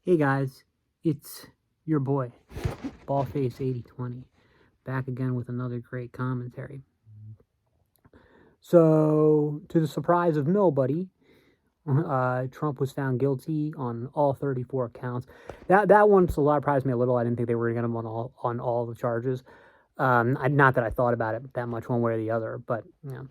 Hey guys, it's your boy, Ballface8020, back again with another great commentary. So, to the surprise of nobody, Trump was found guilty on all 34 counts. That one surprised me a little. I didn't think they were going to get him on all the charges. Not that I thought about it that much one way or the other, but you know.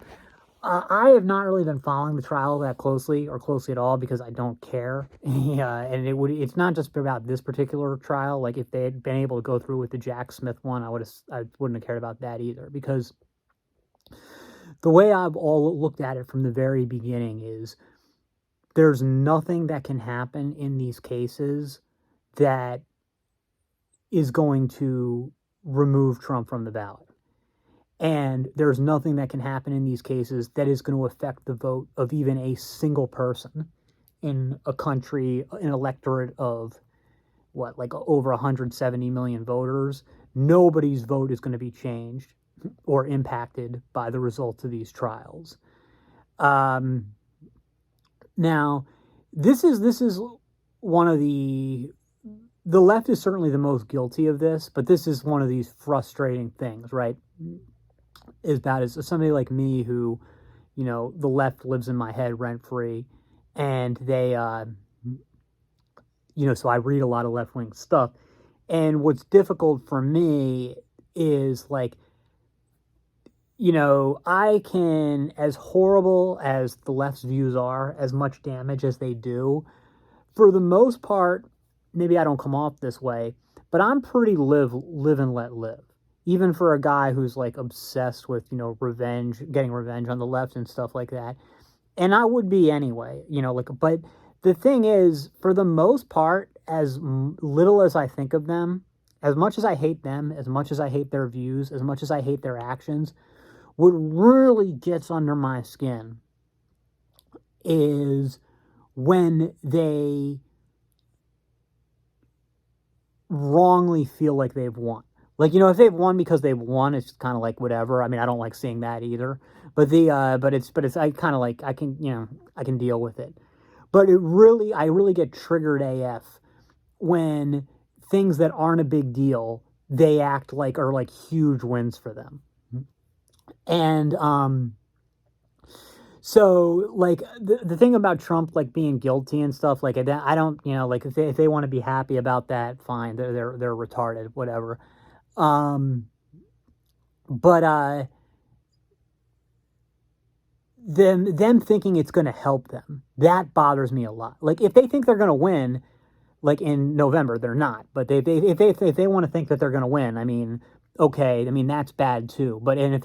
I have not really been following the trial that closely or closely at all because I don't care. Yeah, and it's not just about this particular trial. Like if they had been able to go through with the Jack Smith one, I wouldn't have cared about that either, because the way I've all looked at it from the very beginning is there's nothing that can happen in these cases that is going to remove Trump from the ballot. And there's nothing that can happen in these cases that is going to affect the vote of even a single person in a country, an electorate of what, like over 170 million voters. Nobody's vote is going to be changed or impacted by the results of these trials. Now, this is one of the left is certainly the most guilty of this, but this is one of these frustrating things, right? As bad as somebody like me who, you know, the left lives in my head rent free, and they, you know, so I read a lot of left wing stuff. And what's difficult for me is like, you know, I can, as horrible as the left's views are, as much damage as they do, for the most part, maybe I don't come off this way, but I'm pretty live and let live. Even for a guy who's like obsessed with, you know, revenge, getting revenge on the left and stuff like that. And I would be anyway, you know, like, but the thing is, for the most part, as little as I think of them, as much as I hate them, as much as I hate their views, as much as I hate their actions, what really gets under my skin is when they wrongly feel like they've won. Like, you know, if they've won because they've won, it's kind of like whatever. I mean, I don't like seeing that either. But it's I kind of like, I can, you know, I can deal with it. But I really get triggered AF when things that aren't a big deal, they act like are like huge wins for them. And so like the thing about Trump like being guilty and stuff, like I don't, you know, like if they want to be happy about that, fine. They're retarded, whatever. But them thinking it's going to help them, that bothers me a lot. Like if they think they're going to win, like in November, they're not. But if they want to think that they're going to win, I mean, okay, I mean that's bad too. But and if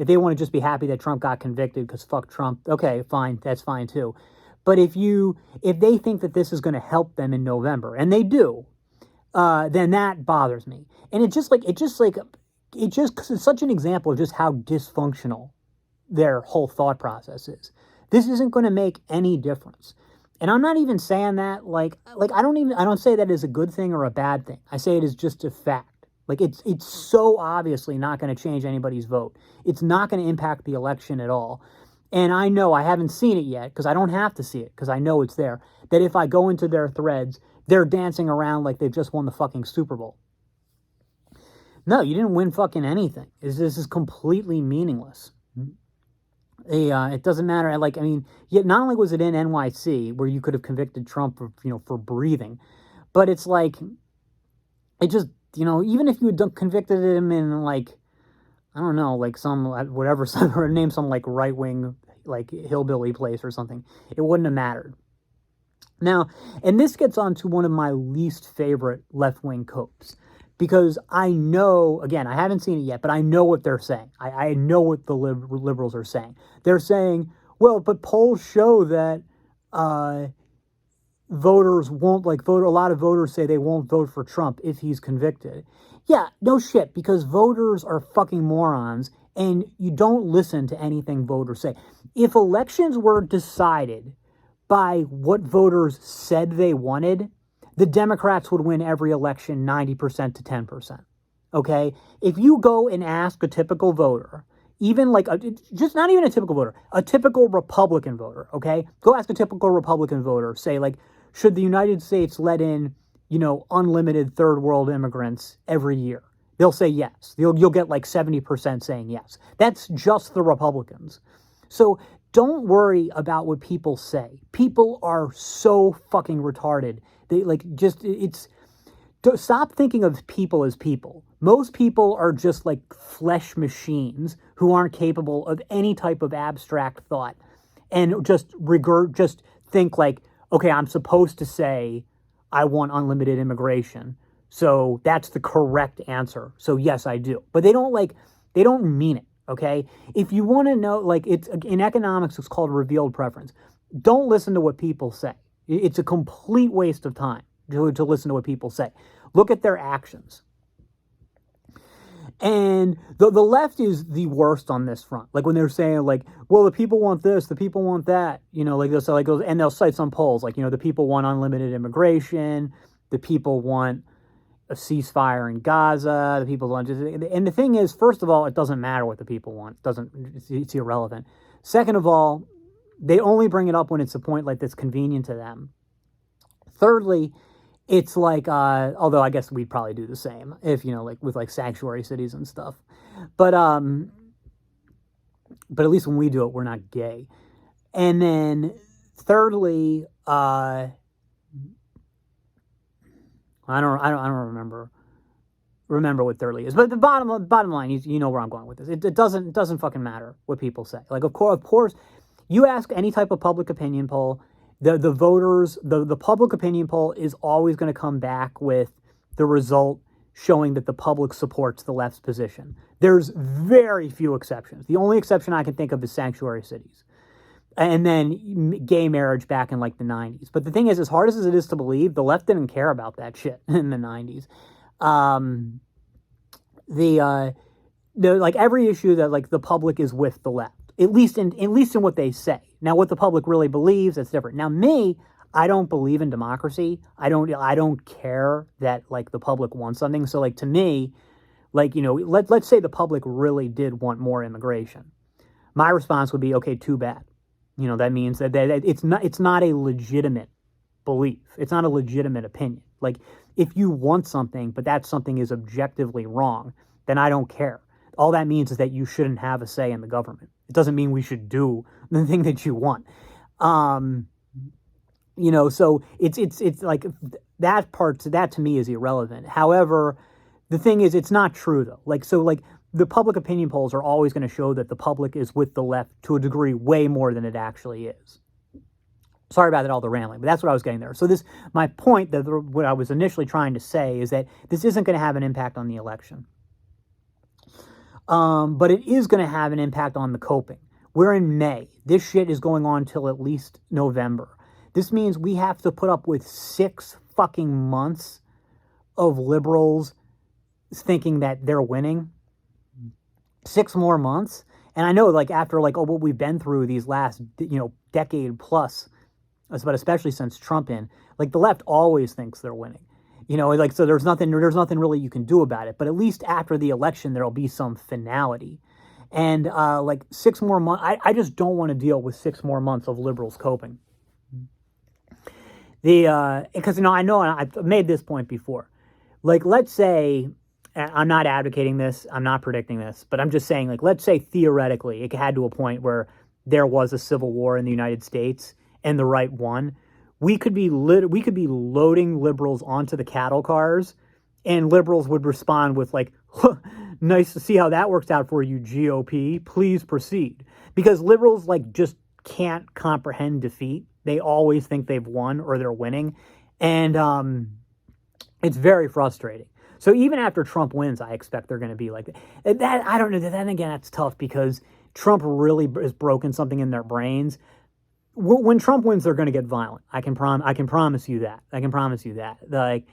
they want to just be happy that Trump got convicted because fuck Trump, okay, fine, that's fine too. But if they think that this is going to help them in November, and they do, then that bothers me. And it's such an example of just how dysfunctional their whole thought process is. This isn't going to make any difference. And I'm not even saying that like I don't say that as a good thing or a bad thing. I say it as just a fact. Like it's so obviously not going to change anybody's vote. It's not going to impact the election at all. And I know, I haven't seen it yet because I don't have to see it because I know it's there, that if I go into their threads, they're dancing around like they've just won the fucking Super Bowl. No, you didn't win fucking anything. This is completely meaningless. It doesn't matter. Like, I mean, yet not only was it in NYC where you could have convicted Trump for, you know, for breathing, but it's like, it just, you know, even if you had convicted him in like, I don't know, like some, whatever, or name some like right-wing, like hillbilly place or something, it wouldn't have mattered. Now, and this gets on to one of my least favorite left-wing copes, because I know, again, I haven't seen it yet, but I know what they're saying. I know what the liberals are saying. They're saying, well, but polls show that voters won't, like, vote. A lot of voters say they won't vote for Trump if he's convicted. Yeah, no shit, because voters are fucking morons, and you don't listen to anything voters say. If elections were decided by what voters said they wanted, the Democrats would win every election 90% to 10%. Okay? If you go and ask a typical voter, even like, just not even a typical voter, a typical Republican voter, okay? Go ask a typical Republican voter, say like, should the United States let in unlimited third world immigrants every year? They'll say yes. You'll get like 70% saying yes. That's just the Republicans. So don't worry about what people say. People are so fucking retarded. They stop thinking of people as people. Most people are just like flesh machines who aren't capable of any type of abstract thought and just think like, okay, I'm supposed to say I want unlimited immigration. So that's the correct answer. So yes, I do. But they don't mean it, okay? If you want to know, like, it's in economics, it's called revealed preference. Don't listen to what people say. It's a complete waste of time to listen to what people say. Look at their actions. And the left is the worst on this front. Like when they're saying like, well, the people want this, the people want that, like they'll say like, and they'll cite some polls like, the people want unlimited immigration, the people want a ceasefire in Gaza, the people want and the thing is, first of all, it doesn't matter what the people want. It's irrelevant. Second of all, they only bring it up when it's a point like that's convenient to them. Thirdly, it's like, although I guess we'd probably do the same if, like with like sanctuary cities and stuff. But at least when we do it, we're not gay. And then thirdly, I don't remember what thirdly is. But the bottom line, you know where I'm going with this. It doesn't fucking matter what people say. Like, of course, you ask any type of public opinion poll, the voters, the public opinion poll is always going to come back with the result showing that the public supports the left's position. There's very few exceptions. The only exception I can think of is sanctuary cities. And then gay marriage back in like the 90s. But the thing is, as hard as it is to believe, the left didn't care about that shit in the 90s. Like every issue that like the public is with the left. At least in what they say. Now, what the public really believes, that's different. Now, me, I don't believe in democracy. I don't care that like the public wants something. So, like to me, like let's say the public really did want more immigration. My response would be, okay, too bad. That means that it's not a legitimate belief. It's not a legitimate opinion. Like if you want something, but that something is objectively wrong, then I don't care. All that means is that you shouldn't have a say in the government. It doesn't mean we should do the thing that you want. So it's like that to me is irrelevant. However, the thing is, it's not true though. Like the public opinion polls are always going to show that the public is with the left to a degree way more than it actually is. Sorry about that, all the rambling, but that's what I was getting there. So my point, what I was initially trying to say is that this isn't going to have an impact on the election. But it is going to have an impact on the coping. We're in May. This shit is going on till at least November. This means we have to put up with 6 fucking months of liberals thinking that they're winning. 6 more months. And I know like after like, what we've been through these last, decade plus, but especially since Trump like the left always thinks they're winning. So there's nothing really you can do about it. But at least after the election, there'll be some finality. And like 6 more months, I just don't want to deal with 6 more months of liberals coping. Because I know I've made this point before. Like, let's say, I'm not advocating this, I'm not predicting this, but I'm just saying, like, let's say theoretically it had to a point where there was a civil war in the United States and the right won. We could be loading liberals onto the cattle cars, and liberals would respond with like, nice to see how that works out for you, GOP. Please proceed. Because liberals like just can't comprehend defeat. They always think they've won or they're winning. And it's very frustrating. So even after Trump wins, I expect they're going to be like that. I don't know. Then again, that's tough because Trump really has broken something in their brains. When Trump wins, they're going to get violent. I can promise you that. Like,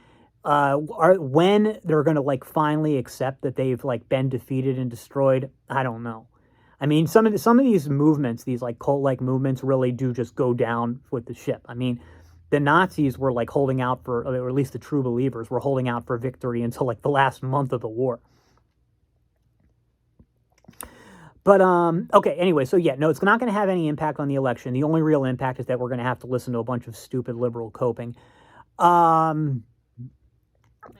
when they're going to like finally accept that they've like been defeated and destroyed, I don't know. I mean, some of these movements, these like cult-like movements, really do just go down with the ship. I mean, the Nazis were like holding out for, or at least the true believers were holding out for victory until like the last month of the war. But, okay, anyway, so yeah, no, it's not going to have any impact on the election. The only real impact is that we're going to have to listen to a bunch of stupid liberal coping.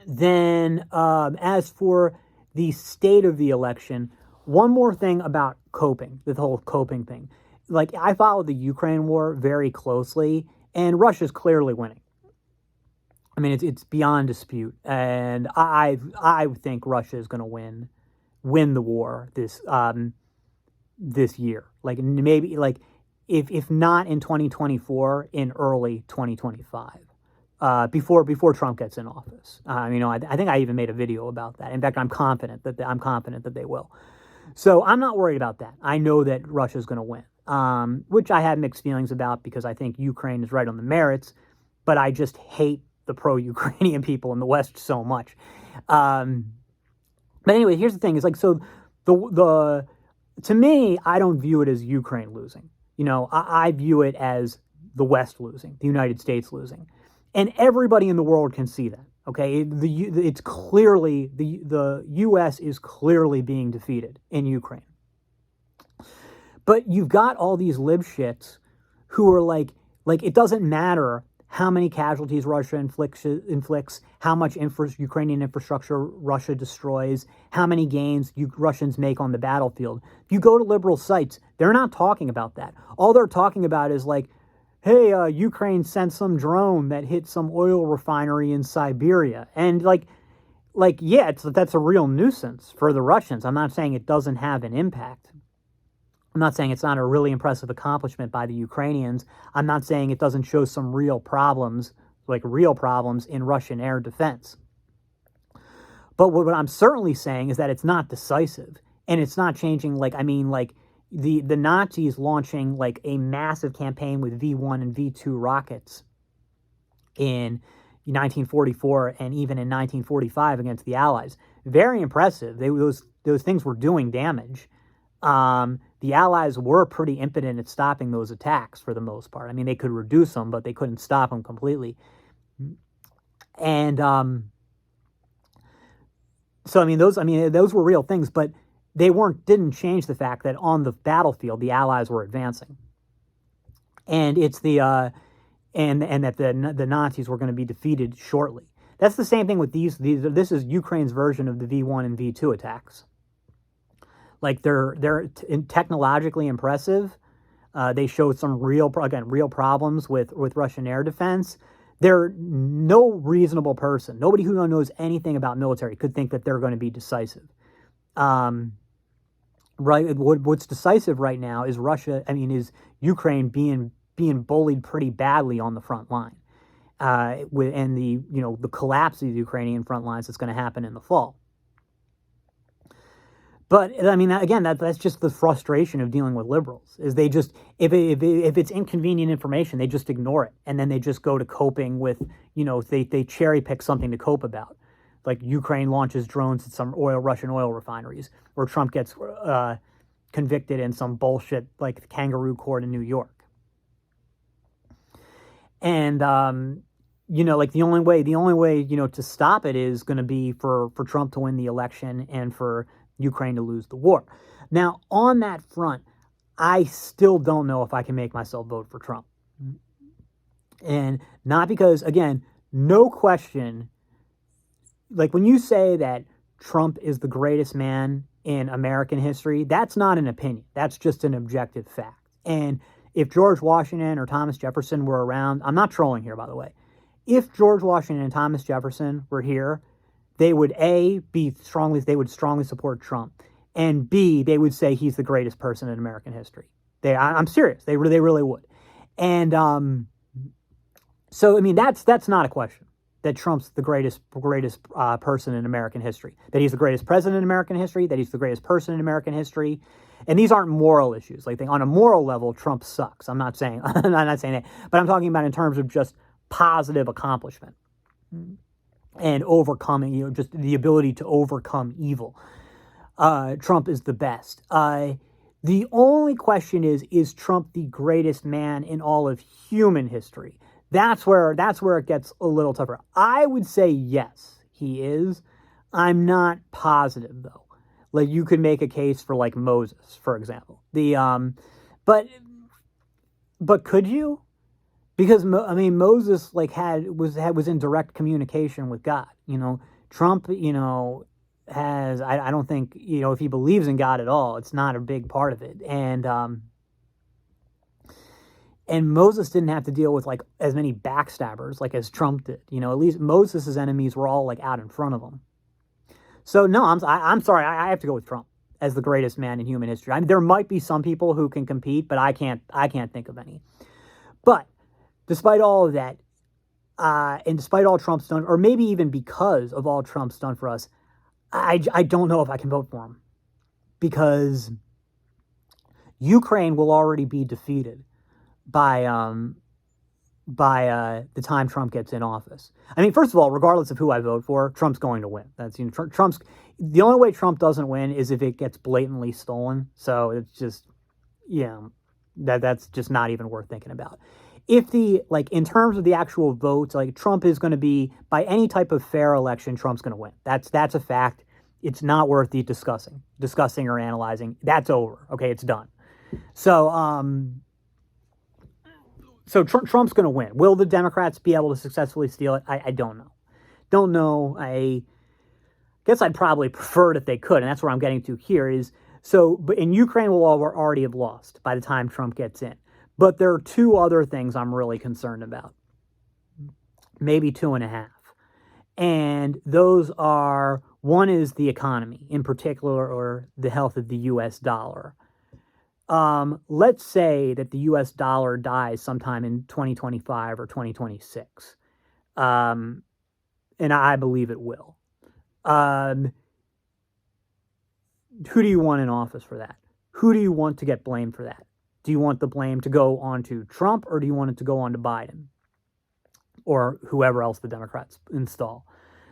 Then, as for the state of the election, one more thing about coping, the whole coping thing. Like, I followed the Ukraine war very closely, and Russia's clearly winning. I mean, it's beyond dispute, and I think Russia is going to win the war this year. Like, maybe, like, if not in 2024, in early 2025. Before Trump gets in office. I think I even made a video about that. In fact, I'm confident that they will. So I'm not worried about that. I know that Russia's going to win, which I have mixed feelings about because I think Ukraine is right on the merits, but I just hate the pro-Ukrainian people in the West so much. But anyway, here's the thing: is like, so the to me, I don't view it as Ukraine losing. I view it as the West losing, the United States losing. And everybody in the world can see that, okay? It's clearly, the U.S. is clearly being defeated in Ukraine. But you've got all these libshits who are like it doesn't matter how many casualties Russia inflicts, how much Ukrainian infrastructure Russia destroys, how many gains Russians make on the battlefield. If you go to liberal sites, they're not talking about that. All they're talking about is like, hey, Ukraine sent some drone that hit some oil refinery in Siberia. And yeah, that's a real nuisance for the Russians. I'm not saying it doesn't have an impact. I'm not saying it's not a really impressive accomplishment by the Ukrainians. I'm not saying it doesn't show some real problems in Russian air defense. But what I'm certainly saying is that it's not decisive. And it's not changing, the Nazis launching like a massive campaign with V1 and V2 rockets in 1944 and even in 1945 against the Allies. Very impressive. Those things were doing damage. The Allies were pretty impotent at stopping those attacks for the most part. I mean, they could reduce them, but they couldn't stop them completely. And those were real things, but they didn't change the fact that on the battlefield the Allies were advancing, and it's and that the Nazis were going to be defeated shortly. That's the same thing with these. This is Ukraine's version of the V1 and V2 attacks. Like they're technologically impressive. They showed some real problems with Russian air defense. No reasonable person, nobody who knows anything about military, could think that they're going to be decisive. Right, what's decisive right now is is Ukraine being bullied pretty badly on the front line, and the collapse of the Ukrainian front lines that's going to happen in the fall. But I mean, again, that's just the frustration of dealing with liberals. Is they just, if it's inconvenient information, they just ignore it, and then they just go to coping with, they cherry pick something to cope about. Like Ukraine launches drones at some Russian oil refineries, or Trump gets convicted in some bullshit like the kangaroo court in New York. And the only way to stop it is going to be for Trump to win the election and for Ukraine to lose the war. Now, on that front, I still don't know if I can make myself vote for Trump, and not because, again, no question. Like, when you say that Trump is the greatest man in American history, that's not an opinion. That's just an objective fact. And if George Washington or Thomas Jefferson were around, I'm not trolling here, by the way. If George Washington and Thomas Jefferson were here, they would strongly support Trump, and B, they would say he's the greatest person in American history. I'm serious. They really would. And so, I mean, that's not a question. That Trump's the greatest person in American history, that he's the greatest president in American history, that he's the greatest person in American history. And these aren't moral issues. Like, on a moral level, Trump sucks. I'm not saying that, but I'm talking about in terms of just positive accomplishment and overcoming, just the ability to overcome evil. Trump is the best. The only question is Trump the greatest man in all of human history? That's where it gets a little tougher. I would say yes, he is. I'm not positive, though. Like, you could make a case for, like, Moses, for example. But could you? because Moses like was in direct communication with God. Trump, has I don't think if he believes in God at all, it's not a big part of it, and Moses didn't have to deal with like as many backstabbers like as Trump did. At least Moses's enemies were all like out in front of him. So no, I'm sorry, I have to go with Trump as the greatest man in human history. I mean, there might be some people who can compete, but I can't think of any. But despite all of that, and despite all Trump's done, or maybe even because of all Trump's done for us, I don't know if I can vote for him, because Ukraine will already be defeated by the time Trump gets in office. I mean, first of all, regardless of who I vote for, Trump's going to win. That's Trump's. The only way Trump doesn't win is if it gets blatantly stolen. So it's just, that's just not even worth thinking about. If in terms of the actual votes, like Trump is going to be, by any type of fair election, Trump's going to win. That's a fact. It's not worth the discussing or analyzing. That's over. Okay, it's done. So Trump's going to win. Will the Democrats be able to successfully steal it? I don't know. Don't know. I guess I'd probably prefer it if they could, and that's where I'm getting to here is, but in Ukraine will already have lost by the time Trump gets in. But there are two other things I'm really concerned about. Maybe 2.5. And those are, one is the economy in particular, or the health of the U.S. dollar. Let's say that the U.S. dollar dies sometime in 2025 or 2026. And I believe it will. Who do you want in office for that? Who do you want to get blamed for that? Do you want the blame to go on to Trump, or do you want it to go on to Biden or whoever else the Democrats install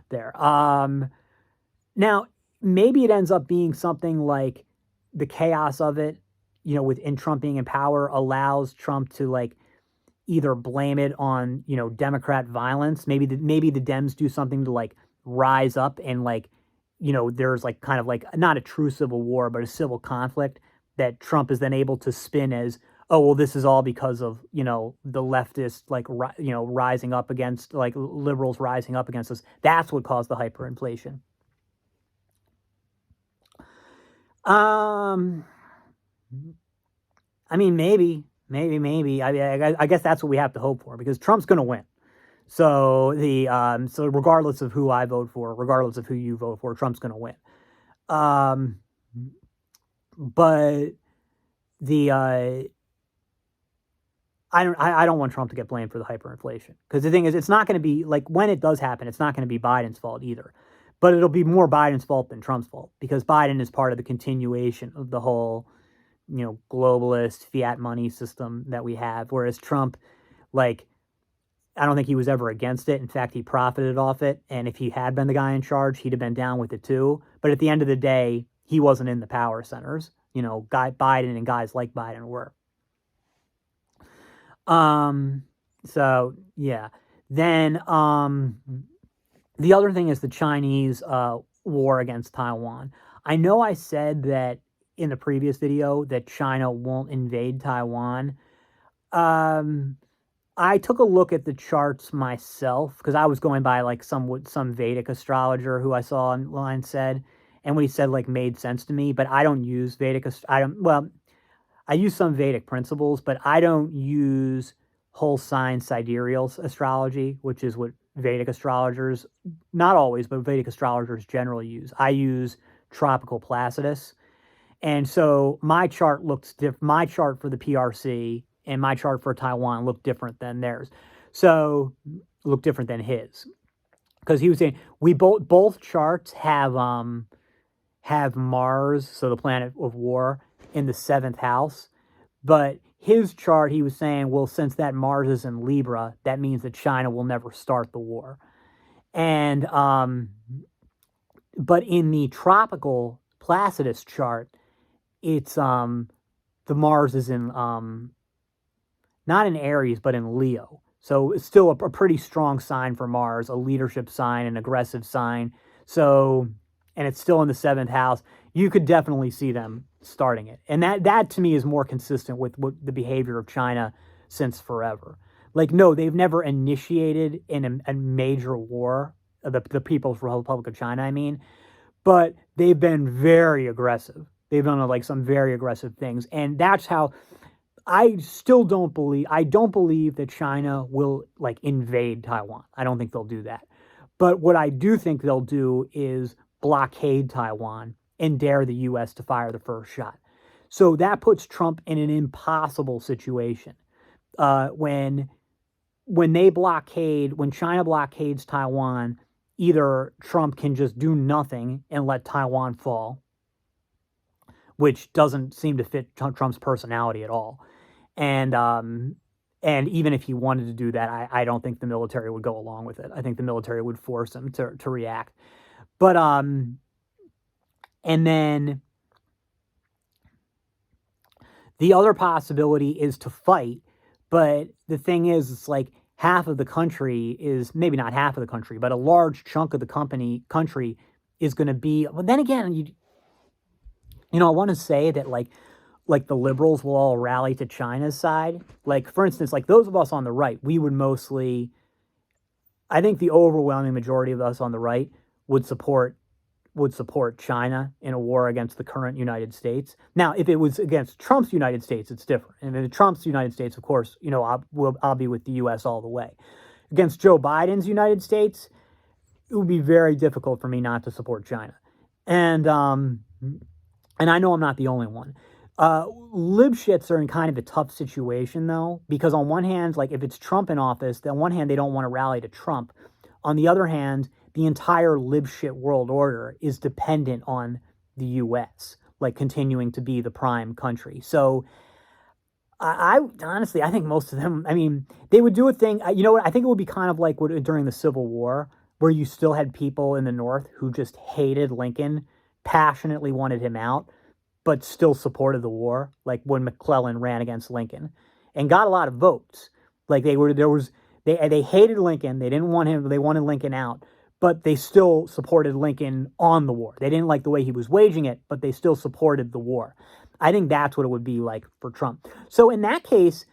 there? Now, maybe it ends up being something like the chaos of it, within Trump being in power, allows Trump to like either blame it on, Democrat violence. Maybe the Dems do something to like rise up and like, there's like kind of like not a true civil war, but a civil conflict that Trump is then able to spin as, oh, well, this is all because of, the leftists, like, rising up against, like, liberals rising up against us. That's what caused the hyperinflation. I mean, maybe. I guess that's what we have to hope for, because Trump's going to win. So so regardless of who I vote for, regardless of who you vote for, Trump's going to win. But I don't want Trump to get blamed for the hyperinflation, because the thing is, it's not going to be like, when it does happen, it's not going to be Biden's fault either, but it'll be more Biden's fault than Trump's fault, because Biden is part of the continuation of the whole, globalist fiat money system that we have, whereas Trump, like, I don't think he was ever against it. In fact, he profited off it, and if he had been the guy in charge, he'd have been down with it too. But at the end of the day, he wasn't in the power centers. Biden and guys like Biden were. So yeah. Then the other thing is the Chinese war against Taiwan. I know I said that in the previous video that China won't invade Taiwan. I took a look at the charts myself, because I was going by like some Vedic astrologer who I saw online said, and what he said like made sense to me. But I don't use Vedic. I use some Vedic principles, but I don't use whole sign sidereal astrology, which is what Vedic astrologers, not always, but Vedic astrologers generally use. I use tropical Placidus, and so my chart looks my chart for the PRC and my chart for Taiwan looked different than theirs. So looked different than his, because he was saying we both charts have Mars, so the planet of war, in the 7th house. But his chart, he was saying, well, since that Mars is in Libra, that means that China will never start the war. And but in the tropical Placidus chart, it's the Mars is in not in Aries, but in Leo. So it's still a pretty strong sign for Mars, a leadership sign, an aggressive sign. So, and it's still in the 7th house. You could definitely see them starting it. And that to me is more consistent with what the behavior of China since forever. Like, no, they've never initiated in a major war, the People's Republic of China, I mean, but they've been very aggressive. They've done like some very aggressive things. And that's how I don't believe that China will like invade Taiwan. I don't think they'll do that. But what I do think they'll do is blockade Taiwan and dare the US to fire the first shot. So that puts Trump in an impossible situation. When when China blockades Taiwan, either Trump can just do nothing and let Taiwan fall, which doesn't seem to fit Trump's personality at all. And even if he wanted to do that, I don't think the military would go along with it. I think the military would force him to react. But and then the other possibility is to fight. But the thing is, it's like half of the country is, maybe not half of the country, but a large chunk of the country is going to be. Well, then again, I want to say that like the liberals will all rally to China's side. Like, for instance, like those of us on the right, we would mostly, I think the overwhelming majority of us on the right would support China in a war against the current United States. Now, if it was against Trump's United States, it's different. And in Trump's United States, of course, I'll be with the U.S. all the way. Against Joe Biden's United States, it would be very difficult for me not to support China. And I know I'm not the only one. Libshits are in kind of a tough situation, though, because on one hand, like if it's Trump in office, on one hand, they don't want to rally to Trump. On the other hand, the entire libshit world order is dependent on the U.S., like continuing to be the prime country. So I honestly, I think most of them, I mean, they would do a thing. You know what? I think it would be kind of like during the Civil War, where you still had people in the North who just hated Lincoln, passionately wanted him out, but still supported the war, like when McClellan ran against Lincoln and got a lot of votes. Like they hated Lincoln, they didn't want him, they wanted Lincoln out, but they still supported Lincoln on the war. They didn't like the way he was waging it, but they still supported the war. I think that's what it would be like for Trump. So in that case,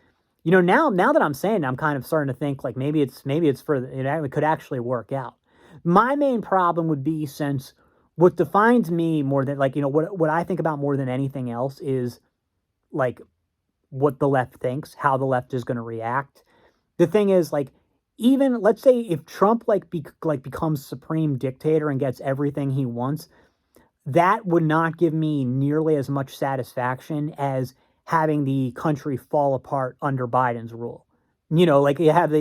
now that I'm saying it, I'm kind of starting to think like maybe it's it could actually work out. My main problem would be, since what defines me more than what I think about more than anything else is like what the left thinks, how the left is going to react. The thing is, like, even let's say if Trump becomes supreme dictator and gets everything he wants, that would not give me nearly as much satisfaction as having the country fall apart under Biden's rule. Like you have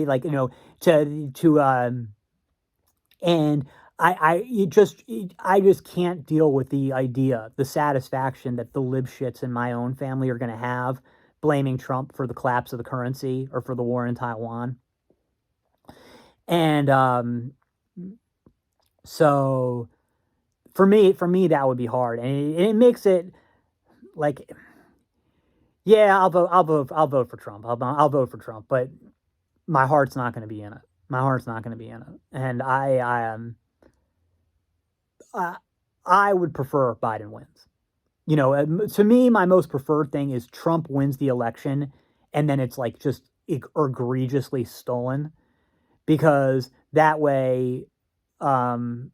and I just can't deal with the satisfaction that the libshits in my own family are going to have blaming Trump for the collapse of the currency or for the war in Taiwan. And so for me that would be hard, and it makes it like, yeah, I'll vote for Trump. I'll vote for Trump, but my heart's not going to be in it. My heart's not going to be in it, and I would prefer Biden wins. To me, my most preferred thing is Trump wins the election, and then it's like just egregiously stolen, because that way Biden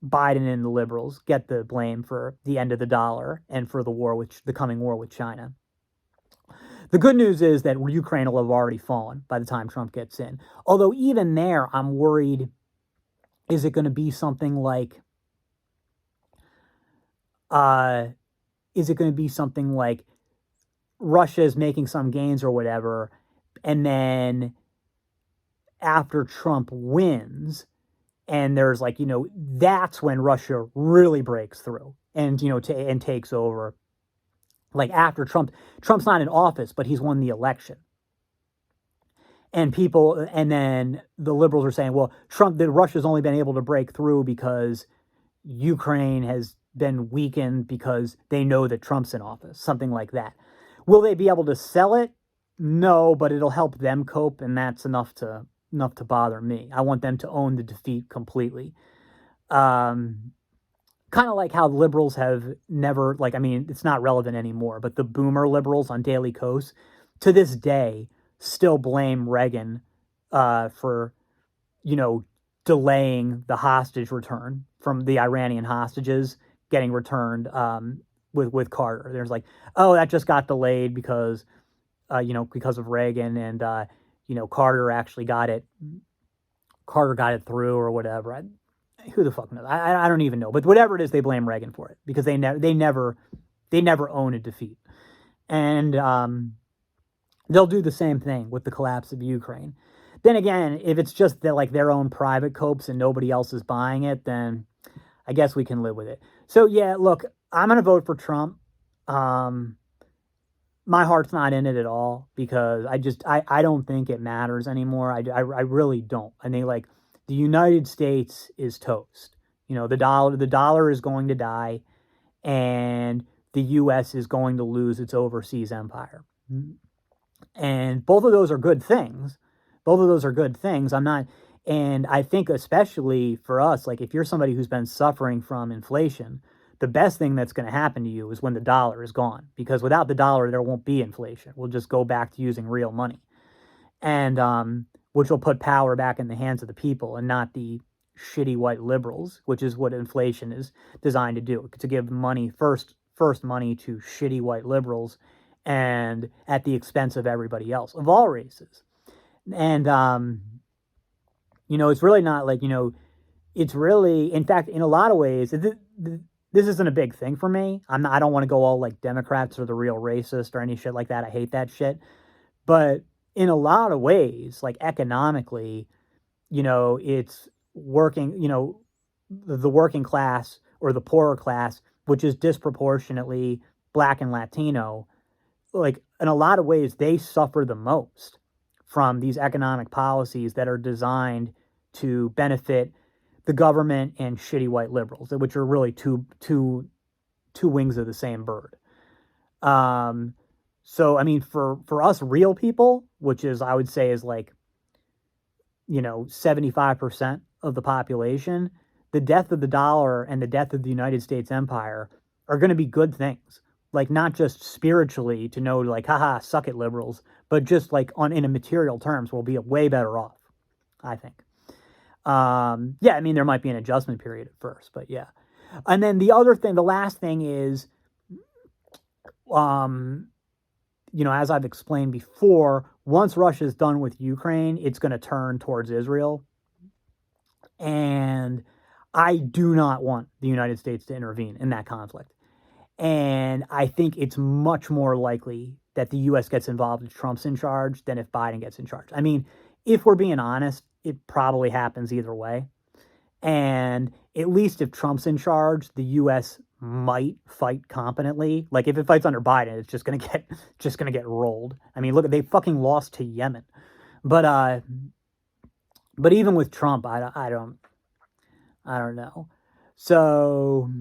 and the liberals get the blame for the end of the dollar and for the coming war with China. The good news is that Ukraine will have already fallen by the time Trump gets in. Although even there, I'm worried, is it going to be something like Russia is making some gains or whatever, and then after Trump wins, and there's that's when Russia really breaks through and and takes over. Like after Trump's not in office, but he's won the election. And then the liberals are saying, well, Russia's only been able to break through because Ukraine has been weakened because they know that Trump's in office, something like that. Will they be able to sell it? No, but it'll help them cope, and that's enough to bother me. I want them to own the defeat completely. Kind of like how liberals have never, it's not relevant anymore, but the boomer liberals on Daily Kos, to this day, still blame Reagan for, you know, delaying the hostage return from the Iranian hostages getting returned with Carter. There's like, oh, that just got delayed because, because of Reagan, and Carter actually got it. Carter got it through or whatever. Who the fuck knows? I don't even know. But whatever it is, they blame Reagan for it because they never own a defeat, and they'll do the same thing with the collapse of Ukraine. Then again, if it's just like their own private copes and nobody else is buying it, then I guess we can live with it. So yeah, look, I'm gonna vote for Trump. My heart's not in it at all because I don't think it matters anymore. I really don't. I think like the United States is toast. The dollar is going to die, and the U.S. is going to lose its overseas empire. And both of those are good things. And I think especially for us, like if you're somebody who's been suffering from inflation, the best thing that's going to happen to you is when the dollar is gone, because without the dollar, there won't be inflation. We'll just go back to using real money, and which will put power back in the hands of the people and not the shitty white liberals, which is what inflation is designed to do, to give money first money to shitty white liberals, and at the expense of everybody else of all races. And it's really not like, it's really, in fact, in a lot of ways, this isn't a big thing for me. I don't want to go all like Democrats are the real racist or any shit like that. I hate that shit. But in a lot of ways, like economically, it's working, the working class or the poorer class, which is disproportionately Black and Latino, like in a lot of ways, they suffer the most from these economic policies that are designed to benefit the government and shitty white liberals, which are really two wings of the same bird. So I mean, for us real people, which is I would say is like 75% of the population, the death of the dollar and the death of the United States empire are going to be good things. Like not just spiritually to know like, haha, suck it liberals, but just like in a material terms, we'll be way better off, I think. Yeah, I mean, there might be an adjustment period at first, but yeah. And then the last thing is, as I've explained before, once Russia's done with Ukraine, it's going to turn towards Israel. And I do not want the United States to intervene in that conflict. And I think it's much more likely that the U.S. gets involved if Trump's in charge than if Biden gets in charge. I mean, if we're being honest, it probably happens either way. And at least if Trump's in charge, the U.S. might fight competently. Like if it fights under Biden, it's just gonna get rolled. I mean, look, they fucking lost to Yemen. But even with Trump, I don't know. So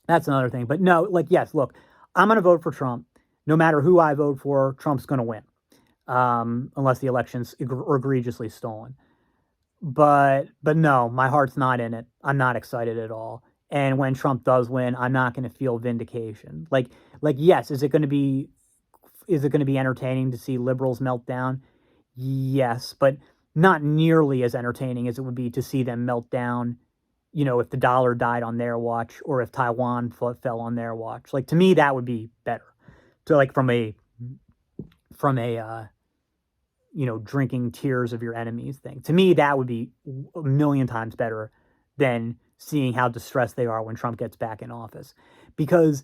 that's another thing. But no, like, yes, look, I'm going to vote for Trump. No matter who I vote for, Trump's going to win. Unless the election's egregiously stolen. But no, my heart's not in it. I'm not excited at all. And when Trump does win, I'm not going to feel vindication. Like, yes, is it going to be entertaining to see liberals melt down? Yes, but not nearly as entertaining as it would be to see them melt down, if the dollar died on their watch or if Taiwan fell on their watch. Like, to me, that would be better. So, like, from a drinking tears of your enemies thing. To me, that would be a million times better than seeing how distressed they are when Trump gets back in office. Because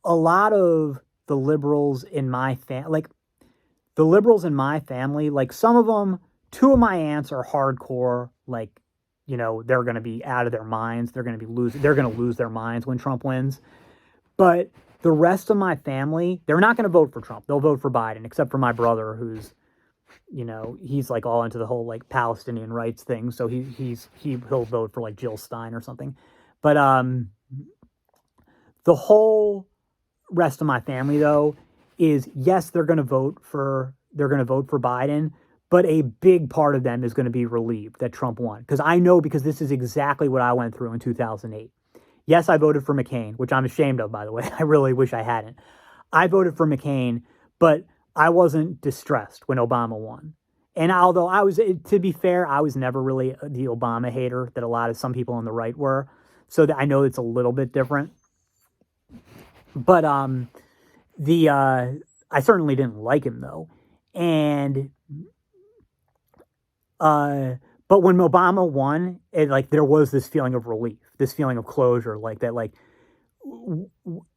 a lot of the liberals in my family, like some of them, two of my aunts are hardcore, like, they're going to be out of their minds. They're going to lose their minds when Trump wins. But the rest of my family, they're not going to vote for Trump. They'll vote for Biden, except for my brother, who's, he's like all into the whole like Palestinian rights thing. So he'll vote for like Jill Stein or something. But the whole rest of my family, though, is yes, they're going to vote for Biden. But a big part of them is going to be relieved that Trump won. Because I know, because this is exactly what I went through in 2008. Yes, I voted for McCain, which I'm ashamed of, by the way. I really wish I hadn't. I voted for McCain, but I wasn't distressed when Obama won. And although I was, to be fair, I was never really the Obama hater that a lot of some people on the right were. So that I know it's a little bit different. But the I certainly didn't like him though. And but when Obama won, it like there was this feeling of relief, this feeling of closure, like that, like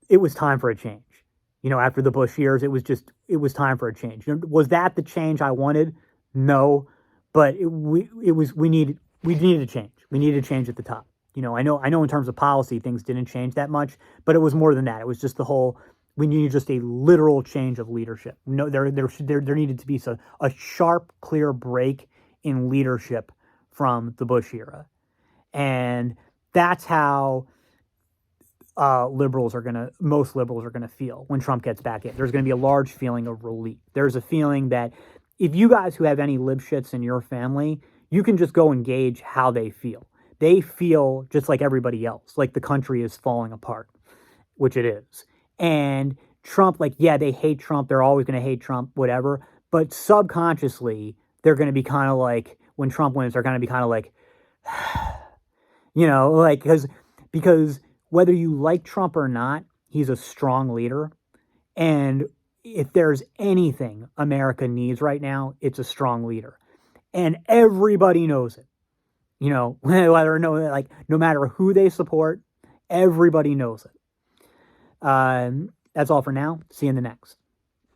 it was time for a change. After the Bush years, it was time for a change. Was that the change I wanted? No, but we needed a change. We needed a change at the top. I know in terms of policy things didn't change that much, but it was more than that. It was just the whole we needed just a literal change of leadership. No, there needed to be a sharp, clear break in leadership from the Bush era, and that's how most liberals are gonna feel when Trump gets back in. There's gonna be a large feeling of relief. There's a feeling that if you guys who have any libshits in your family, you can just go and gauge how they feel. They feel just like everybody else, like the country is falling apart, which it is. And Trump, like, yeah, they hate Trump. They're always going to hate Trump, whatever. But subconsciously, they're going to be kind of like, when Trump wins, they're going to be kind of like, like, because whether you like Trump or not, he's a strong leader. And if there's anything America needs right now, it's a strong leader. And everybody knows it. Whether or no, like, no matter who they support, everybody knows it. That's all for now. See you in the next.